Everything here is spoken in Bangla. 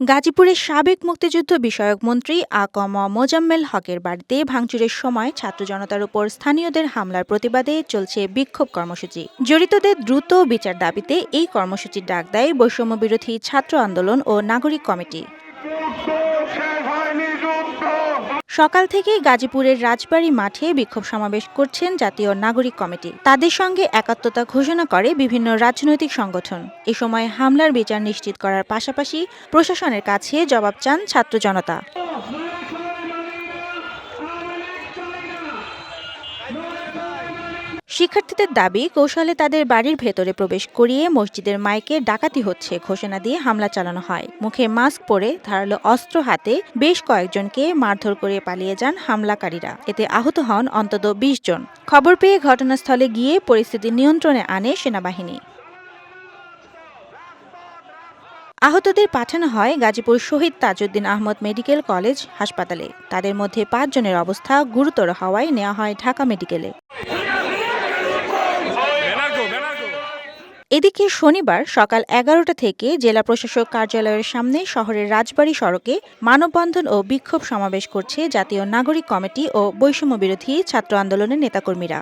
গাজীপুরের সাবেক মুক্তিযুদ্ধ বিষয়ক মন্ত্রী আ.ক.ম মোজাম্মেল হকের বাড়িতে ভাঙচুরের সময় ছাত্র জনতার উপর স্থানীয়দের হামলার প্রতিবাদে চলছে বিক্ষোভ কর্মসূচি। জড়িতদের দ্রুত বিচার দাবিতে এই কর্মসূচির ডাক দেয় বৈষম্যবিরোধী ছাত্র আন্দোলন ও নাগরিক কমিটি। সকাল থেকেই গাজীপুরের রাজবাড়ী মাঠে বিক্ষোভ সমাবেশ করছেন জাতীয় নাগরিক কমিটি। তাদের সঙ্গে একাত্মতা ঘোষণা করে বিভিন্ন রাজনৈতিক সংগঠন। এ সময় হামলার বিচার নিশ্চিত করার পাশাপাশি প্রশাসনের কাছে জবাব চান ছাত্র জনতা। শিক্ষার্থীদের দাবি, কৌশলে তাদের বাড়ির ভেতরে প্রবেশ করিয়ে মসজিদের মাইকে ডাকাতি হচ্ছে ঘোষণা দিয়ে হামলা চালানো হয়। মুখে মাস্ক পরে ধারালো অস্ত্র হাতে বেশ কয়েকজনকে মারধর করে পালিয়ে যান হামলাকারীরা। এতে আহত হন অন্তত ২০ জন। খবর পেয়ে ঘটনাস্থলে গিয়ে পরিস্থিতি নিয়ন্ত্রণে আনে সেনাবাহিনী। আহতদের পাঠানো হয় গাজীপুর শহীদ তাজউদ্দিন আহমদ মেডিকেল কলেজ হাসপাতালে। তাদের মধ্যে ৫ জনের অবস্থা গুরুতর হওয়ায় নেওয়া হয় ঢাকা মেডিকেলে। এদিকে শনিবার সকাল ১১টা থেকে জেলা প্রশাসক কার্যালয়ের সামনে শহরের রাজবাড়ী সড়কে মানববন্ধন ও বিক্ষোভ সমাবেশ করছে জাতীয় নাগরিক কমিটি ও বৈষম্যবিরোধী ছাত্র আন্দোলনের নেতাকর্মীরা।